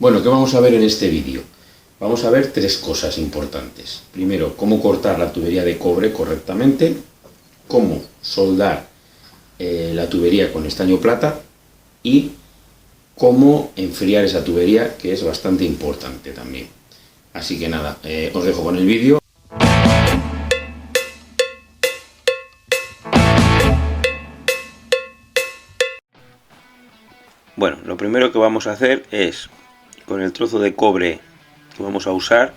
Bueno, ¿qué vamos a ver en este vídeo? Vamos a ver tres cosas importantes. Primero, cómo cortar la tubería de cobre correctamente, cómo soldar la tubería con estaño plata y cómo enfriar esa tubería, que es bastante importante también. Así que nada, os dejo con el vídeo. Bueno, lo primero que vamos a hacer es, con el trozo de cobre que vamos a usar,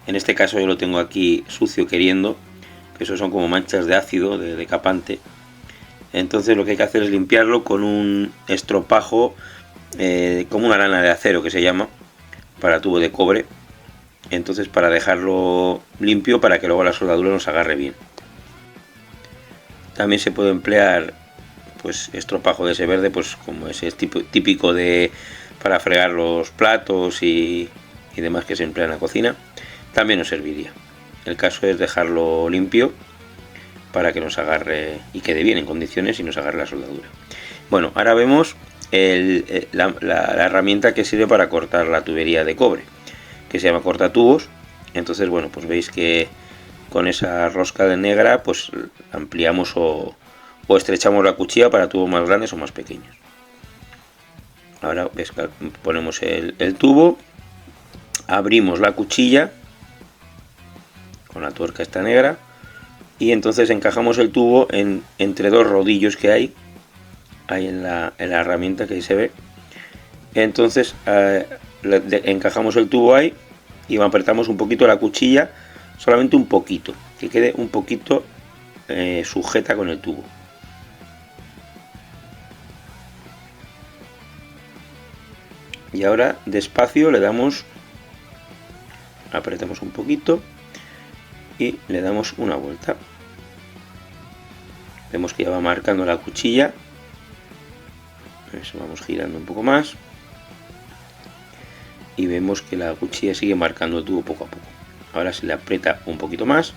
en este caso yo lo tengo aquí sucio queriendo, que eso son como manchas de ácido, de decapante. Entonces lo que hay que hacer es limpiarlo con un estropajo, como una lana de acero que se llama, para tubo de cobre. Entonces, para dejarlo limpio, para que luego la soldadura nos agarre bien. También se puede emplear pues estropajo de ese verde, pues como ese típico de para fregar los platos y demás que se emplea en la cocina, también nos serviría. El caso es dejarlo limpio para que nos agarre y quede bien en condiciones y nos agarre la soldadura. Bueno, ahora vemos la herramienta que sirve para cortar la tubería de cobre, que se llama cortatubos. Entonces, bueno, pues veis que con esa rosca de negra pues ampliamos o estrechamos la cuchilla para tubos más grandes o más pequeños. Ahora ves que ponemos el tubo, abrimos la cuchilla con la tuerca esta negra y entonces encajamos el tubo entre dos rodillos que hay en la herramienta, que ahí se ve. Entonces encajamos el tubo ahí y apretamos un poquito la cuchilla, solamente un poquito, que quede un poquito sujeta con el tubo. Y ahora despacio le damos, apretamos un poquito y le damos una vuelta. Vemos que ya va marcando la cuchilla. Eso, vamos girando un poco más y vemos que la cuchilla sigue marcando el tubo poco a poco. Ahora se le aprieta un poquito más,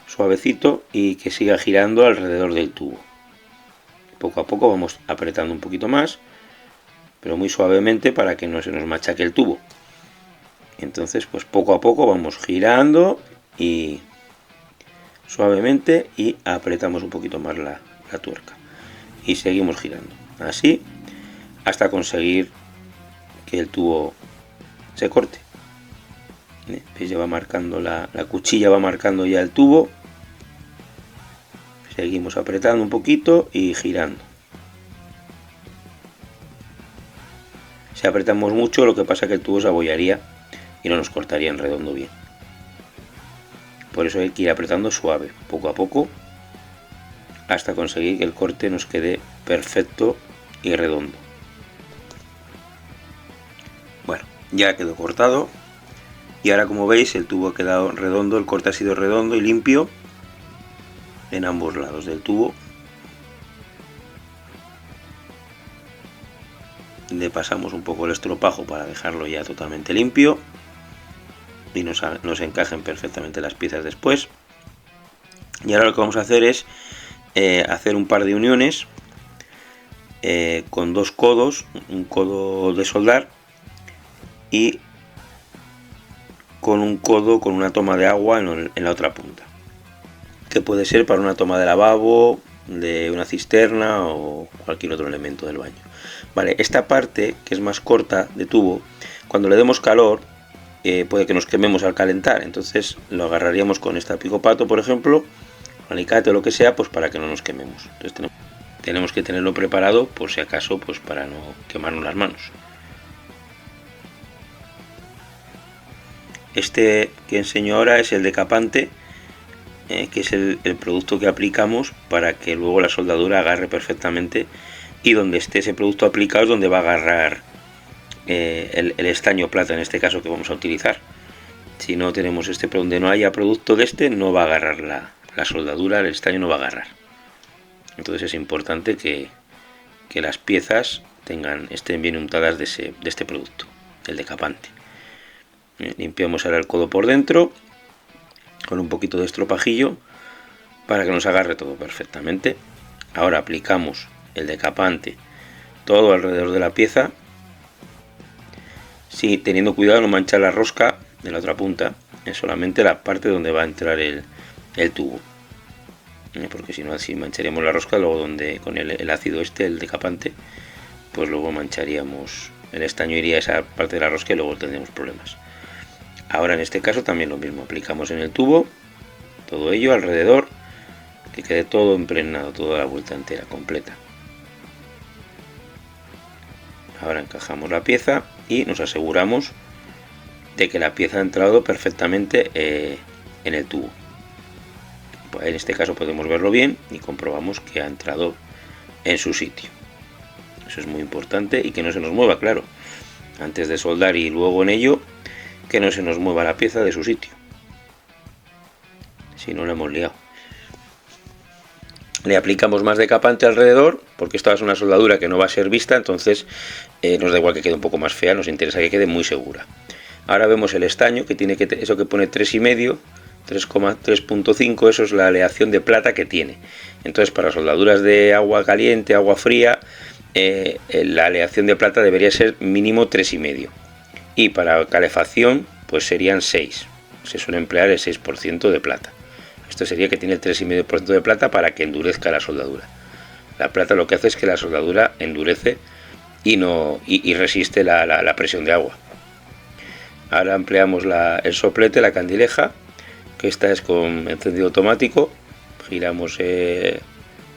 suavecito, y que siga girando alrededor del tubo. Poco a poco vamos apretando un poquito más, pero muy suavemente para que no se nos machaque el tubo. Entonces, pues poco a poco vamos girando y suavemente, y apretamos un poquito más la tuerca y seguimos girando así hasta conseguir que el tubo se corte. ¿Veis? Ya va marcando la cuchilla, va marcando ya el tubo. Seguimos apretando un poquito y girando. Si apretamos mucho, lo que pasa es que el tubo se abollaría y no nos cortaría en redondo bien. Por eso hay que ir apretando suave, poco a poco, hasta conseguir que el corte nos quede perfecto y redondo. Bueno, ya quedó cortado. Y ahora, como veis, el tubo ha quedado redondo, el corte ha sido redondo y limpio en ambos lados del tubo. Le pasamos un poco el estropajo para dejarlo ya totalmente limpio y nos encajen perfectamente las piezas después. Y ahora lo que vamos a hacer es hacer un par de uniones con dos codos, un codo de soldar y con un codo con una toma de agua en la otra punta, que puede ser para una toma de lavabo, de una cisterna o cualquier otro elemento del baño. Vale, esta parte, que es más corta de tubo, cuando le demos calor puede que nos quememos al calentar. Entonces lo agarraríamos con esta picopato, por ejemplo, alicate o lo que sea, pues para que no nos quememos. Entonces tenemos que tenerlo preparado por si acaso, pues para no quemarnos las manos. Este que enseño ahora es el decapante, que es el producto que aplicamos para que luego la soldadura agarre perfectamente, y donde esté ese producto aplicado es donde va a agarrar el estaño plata, en este caso, que vamos a utilizar. Si no tenemos donde no haya producto de este, no va a agarrar la soldadura, el estaño no va a agarrar. Entonces es importante que las piezas estén bien untadas de este producto, el decapante. Limpiamos ahora el codo por dentro con un poquito de estropajillo para que nos agarre todo perfectamente. Ahora aplicamos el decapante todo alrededor de la pieza, Sí, teniendo cuidado no manchar la rosca de la otra punta, es solamente la parte donde va a entrar el tubo. Porque si no, así mancharíamos la rosca, luego donde con el ácido el decapante, pues luego mancharíamos, el estaño iría a esa parte de la rosca y luego tendríamos problemas. Ahora en este caso también lo mismo, aplicamos en el tubo todo ello alrededor, que quede todo impregnado, toda la vuelta entera, completa. Ahora encajamos la pieza y nos aseguramos de que la pieza ha entrado perfectamente en el tubo. En este caso podemos verlo bien y comprobamos que ha entrado en su sitio. Eso es muy importante, y que no se nos mueva, claro, antes de soldar y luego en ello, que no se nos mueva la pieza de su sitio, si no la hemos liado. Le aplicamos más decapante alrededor, porque esta es una soldadura que no va a ser vista, entonces nos da igual que quede un poco más fea, nos interesa que quede muy segura. Ahora vemos el estaño, que tiene que, eso que pone 3,5, 3,5, eso es la aleación de plata que tiene. Entonces, para soldaduras de agua caliente, agua fría, la aleación de plata debería ser mínimo 3,5. Y para calefacción, pues serían 6. Se suele emplear el 6% de plata. Esto sería que tiene el 3,5% de plata para que endurezca la soldadura. La plata lo que hace es que la soldadura endurece y resiste la presión de agua. Ahora empleamos el soplete, la candileja, que esta es con encendido automático. Giramos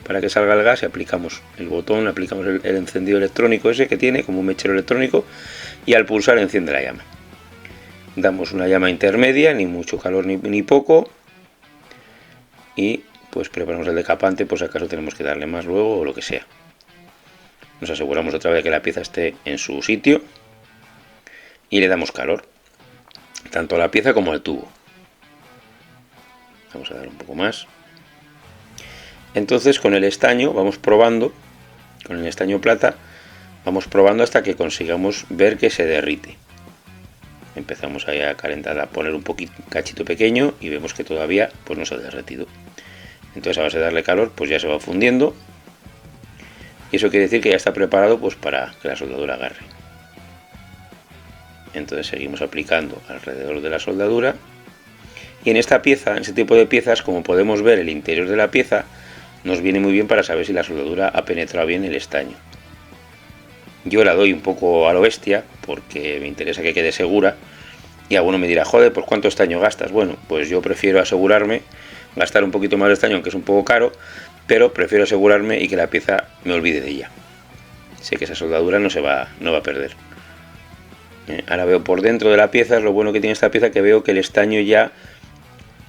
para que salga el gas y aplicamos el botón, aplicamos el encendido electrónico ese que tiene, como un mechero electrónico, y al pulsar enciende la llama. Damos una llama intermedia, ni mucho calor ni poco, y pues preparamos el decapante, por si acaso tenemos que darle más luego o lo que sea. Nos aseguramos otra vez que la pieza esté en su sitio y le damos calor, tanto a la pieza como al tubo. Vamos a dar un poco más. Entonces con el estaño vamos probando, con el estaño plata, vamos probando hasta que consigamos ver que se derrite. Empezamos ahí a calentar, a poner un cachito pequeño y vemos que todavía pues no se ha derretido. Entonces a base de darle calor pues ya se va fundiendo, y eso quiere decir que ya está preparado pues para que la soldadura agarre. Entonces seguimos aplicando alrededor de la soldadura, y en esta pieza, en este tipo de piezas, como podemos ver el interior de la pieza, nos viene muy bien para saber si la soldadura ha penetrado bien el estaño. Yo la doy un poco a lo bestia porque me interesa que quede segura, y alguno me dirá, joder, pues ¿cuánto estaño gastas? Bueno, pues yo prefiero asegurarme, gastar un poquito más de estaño, aunque es un poco caro, pero prefiero asegurarme y que la pieza me olvide de ella. Sé que esa soldadura no va a perder. Ahora veo por dentro de la pieza, es lo bueno que tiene esta pieza, que veo que el estaño ya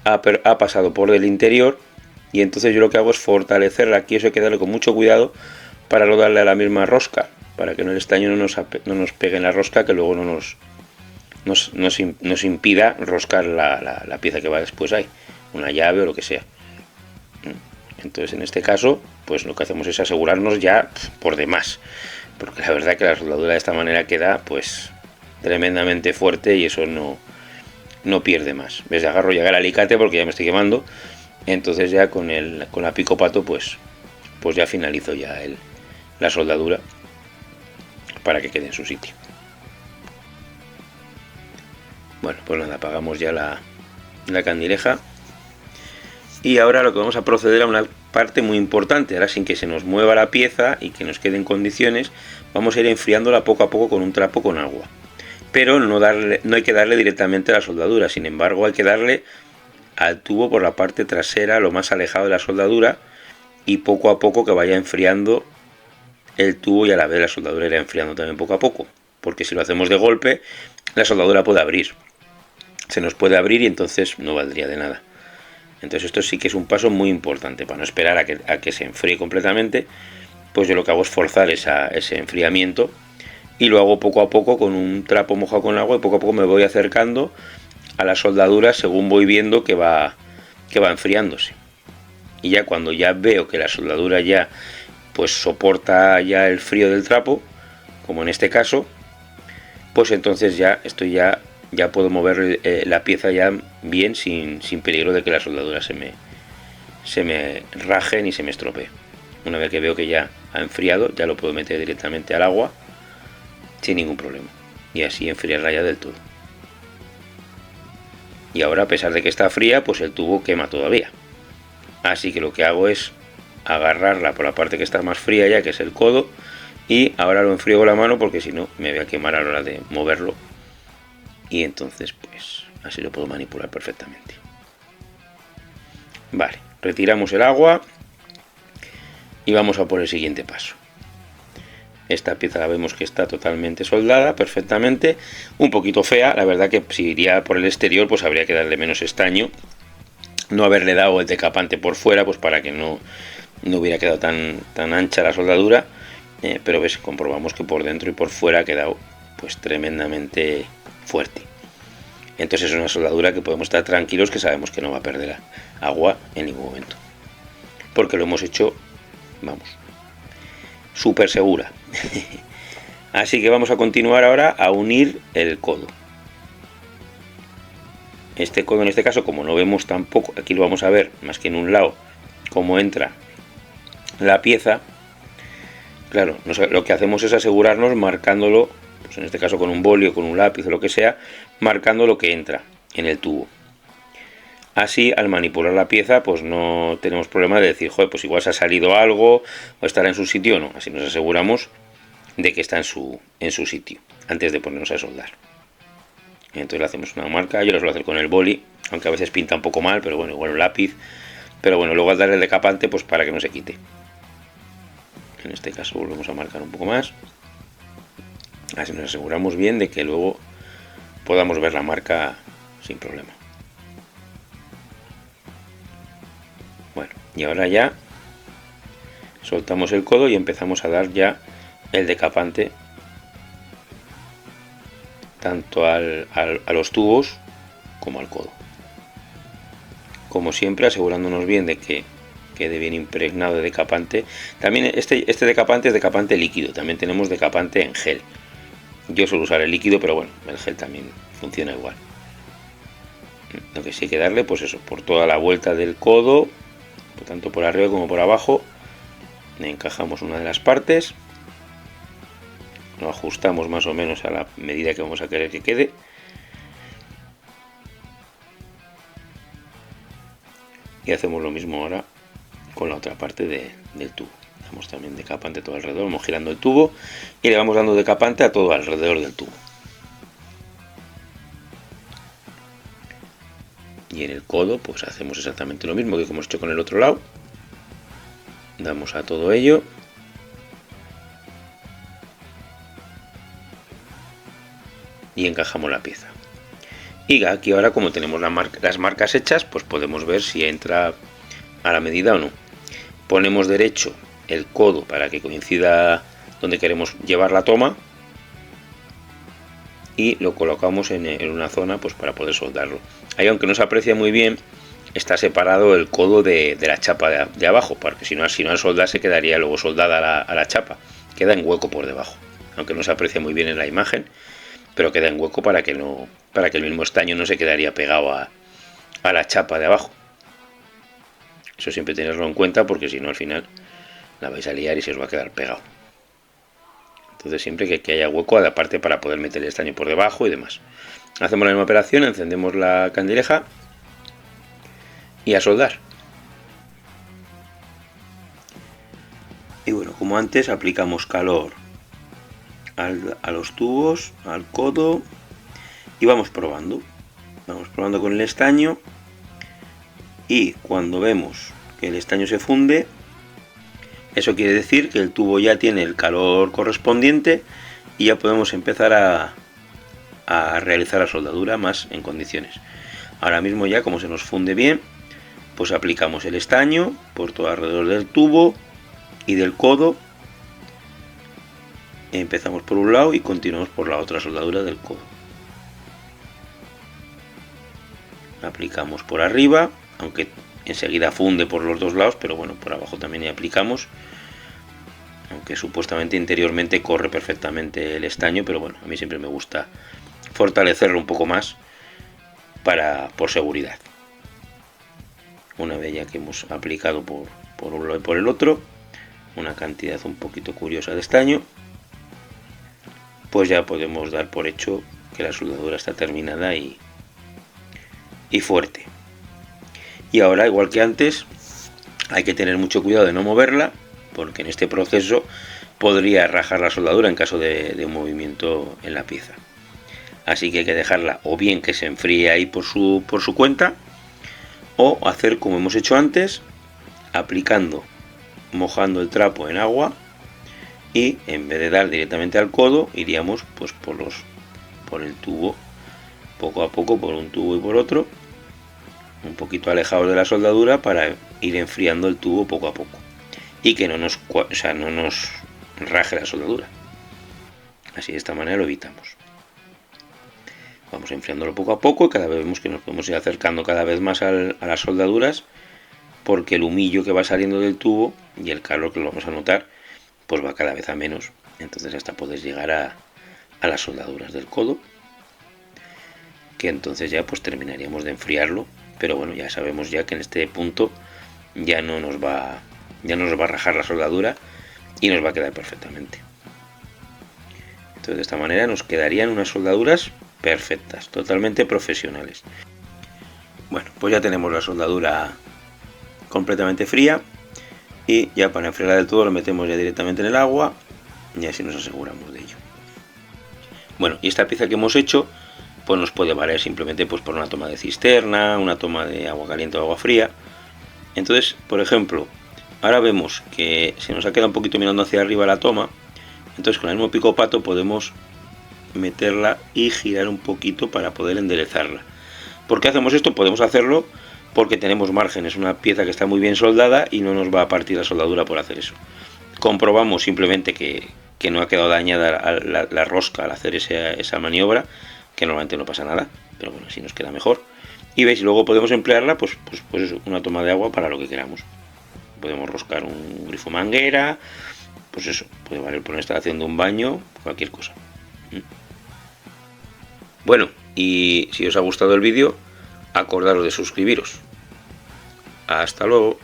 ha pasado por el interior, y entonces yo lo que hago es fortalecerla aquí. Eso hay que darle con mucho cuidado para no darle a la misma rosca, para que el estaño no nos pegue en la rosca, que luego no nos impida roscar la pieza que va después ahí, una llave o lo que sea. Entonces en este caso pues lo que hacemos es asegurarnos ya por demás, porque la verdad que la soldadura de esta manera queda pues tremendamente fuerte, y eso no pierde más. ¿Ves? Agarro ya el alicate porque ya me estoy quemando, entonces ya con la pico pato pues ya finalizo ya la soldadura para que quede en su sitio. Bueno, pues nada, apagamos ya la candileja, y ahora lo que vamos a proceder a una parte muy importante. Ahora, sin que se nos mueva la pieza y que nos quede en condiciones, vamos a ir enfriándola poco a poco con un trapo con agua. Pero no hay que darle directamente a la soldadura, sin embargo hay que darle al tubo por la parte trasera, lo más alejado de la soldadura, y poco a poco que vaya enfriando el tubo, y a la vez la soldadura irá enfriando también poco a poco, porque si lo hacemos de golpe la soldadura puede abrir, se nos puede abrir, y entonces no valdría de nada. Entonces esto sí que es un paso muy importante, para no esperar a que se enfríe completamente. Pues yo lo que hago es forzar ese enfriamiento, y lo hago poco a poco con un trapo mojado con agua, y poco a poco me voy acercando a la soldadura según voy viendo que va enfriándose. Y ya cuando ya veo que la soldadura ya pues soporta ya el frío del trapo, como en este caso, pues entonces ya puedo mover la pieza ya bien, sin peligro de que la soldadura se me raje ni se me estropee. Una vez que veo que ya ha enfriado, ya lo puedo meter directamente al agua sin ningún problema. y así enfriarla ya del todo. Y ahora, a pesar de que está fría, pues el tubo quema todavía. Así que lo que hago es agarrarla por la parte que está más fría ya, que es el codo, y ahora lo enfrío con la mano porque si no me voy a quemar a la hora de moverlo, y entonces pues así lo puedo manipular perfectamente. Vale, retiramos el agua y vamos a por el siguiente paso. Esta pieza la vemos que está totalmente soldada perfectamente, un poquito fea, la verdad que si iría por el exterior pues habría que darle menos estaño, no haberle dado el decapante por fuera pues para que no hubiera quedado tan ancha la soldadura, pero ves, comprobamos que por dentro y por fuera ha quedado pues tremendamente fuerte. Entonces es una soldadura que podemos estar tranquilos, que sabemos que no va a perder agua en ningún momento, porque lo hemos hecho, vamos, súper segura. Así que vamos a continuar ahora a unir el codo. Este codo en este caso, como no vemos tampoco, aquí lo vamos a ver más que en un lado cómo entra la pieza. Claro, lo que hacemos es asegurarnos marcándolo, pues en este caso con un boli o con un lápiz o lo que sea, marcando lo que entra en el tubo. Así, al manipular la pieza, pues no tenemos problema de decir, joder, pues igual se ha salido algo o estará en su sitio o no. Así nos aseguramos de que está en su sitio antes de ponernos a soldar. Entonces le hacemos una marca. Yo lo suelo hacer con el boli, aunque a veces pinta un poco mal, pero bueno, igual un lápiz. Pero bueno, luego al darle el decapante, pues para que no se quite. En este caso volvemos a marcar un poco más. Así nos aseguramos bien de que luego podamos ver la marca sin problema. Bueno, y ahora ya soltamos el codo y empezamos a dar ya el decapante tanto a los tubos como al codo. Como siempre, asegurándonos bien de que quede bien impregnado de decapante. También este decapante es decapante líquido, también tenemos decapante en gel. Yo suelo usar el líquido, pero bueno, el gel también funciona igual. Lo que sí hay que darle, pues eso, por toda la vuelta del codo, tanto por arriba como por abajo, encajamos una de las partes, lo ajustamos más o menos a la medida que vamos a querer que quede. Y hacemos lo mismo ahora con la otra parte del tubo. Damos también decapante todo alrededor, vamos girando el tubo y le vamos dando decapante a todo alrededor del tubo. Y en el codo pues hacemos exactamente lo mismo que hemos hecho con el otro lado. Damos a todo ello. Y encajamos la pieza. Y aquí ahora, como tenemos las marcas hechas, pues podemos ver si entra a la medida o no. Ponemos derecho el codo para que coincida donde queremos llevar la toma y lo colocamos en una zona pues para poder soldarlo. Ahí, aunque no se aprecia muy bien, está separado el codo de la chapa de abajo, porque si no al soldar se quedaría luego soldada a la chapa. Queda en hueco por debajo, aunque no se aprecia muy bien en la imagen, pero queda en hueco para que el mismo estaño no se quedaría pegado a la chapa de abajo. Eso siempre tenerlo en cuenta, porque si no al final la vais a liar y se os va a quedar pegado. Entonces siempre que haya hueco aparte para poder meter el estaño por debajo y demás. Hacemos la misma operación, encendemos la candileja y a soldar. Y bueno, como antes, aplicamos calor a los tubos, al codo, y vamos probando con el estaño, y cuando vemos que el estaño se funde, eso quiere decir que el tubo ya tiene el calor correspondiente y ya podemos empezar a realizar la soldadura más en condiciones. Ahora mismo ya, como se nos funde bien, pues aplicamos el estaño por todo alrededor del tubo y del codo. Empezamos por un lado y continuamos por la otra soldadura del codo. Aplicamos por arriba, aunque enseguida funde por los dos lados, pero bueno, por abajo también aplicamos, aunque supuestamente interiormente corre perfectamente el estaño, pero bueno, a mí siempre me gusta fortalecerlo un poco más por seguridad. Una vez ya que hemos aplicado por un lado y por el otro una cantidad un poquito curiosa de estaño, pues ya podemos dar por hecho que la soldadura está terminada y fuerte. Y ahora, igual que antes, hay que tener mucho cuidado de no moverla, porque en este proceso podría rajar la soldadura en caso de un movimiento en la pieza. Así que hay que dejarla o bien que se enfríe ahí por su cuenta, o hacer como hemos hecho antes, aplicando, mojando el trapo en agua, y en vez de dar directamente al codo, iríamos pues por el tubo, poco a poco, por un tubo y por otro, un poquito alejados de la soldadura, para ir enfriando el tubo poco a poco y que no nos raje la soldadura. Así, de esta manera lo evitamos. Vamos enfriándolo poco a poco y cada vez vemos que nos podemos ir acercando cada vez más a las soldaduras, porque el humillo que va saliendo del tubo y el calor que lo vamos a notar pues va cada vez a menos. Entonces hasta poder llegar a las soldaduras del codo, que entonces ya pues terminaríamos de enfriarlo. Pero bueno, ya sabemos ya que en este punto ya no nos va a rajar la soldadura y nos va a quedar perfectamente. Entonces de esta manera nos quedarían unas soldaduras perfectas, totalmente profesionales. Bueno, pues ya tenemos la soldadura completamente fría, y ya para enfriarla del todo lo metemos ya directamente en el agua y así nos aseguramos de ello. Bueno, y esta pieza que hemos hecho pues nos puede valer simplemente pues por una toma de cisterna, una toma de agua caliente o agua fría. Entonces, por ejemplo, ahora vemos que se nos ha quedado un poquito mirando hacia arriba la toma, entonces con el mismo pico pato podemos meterla y girar un poquito para poder enderezarla. ¿Por qué hacemos esto? Podemos hacerlo porque tenemos margen, es una pieza que está muy bien soldada y no nos va a partir la soldadura por hacer eso. Comprobamos simplemente que no ha quedado dañada la rosca al hacer esa maniobra, que normalmente no pasa nada, pero bueno, así nos queda mejor. Y veis, luego podemos emplearla pues eso, una toma de agua para lo que queramos. Podemos roscar un grifo manguera, pues eso, puede valer por una instalación de un baño, cualquier cosa. Bueno, y si os ha gustado el vídeo, acordaros de suscribiros. Hasta luego.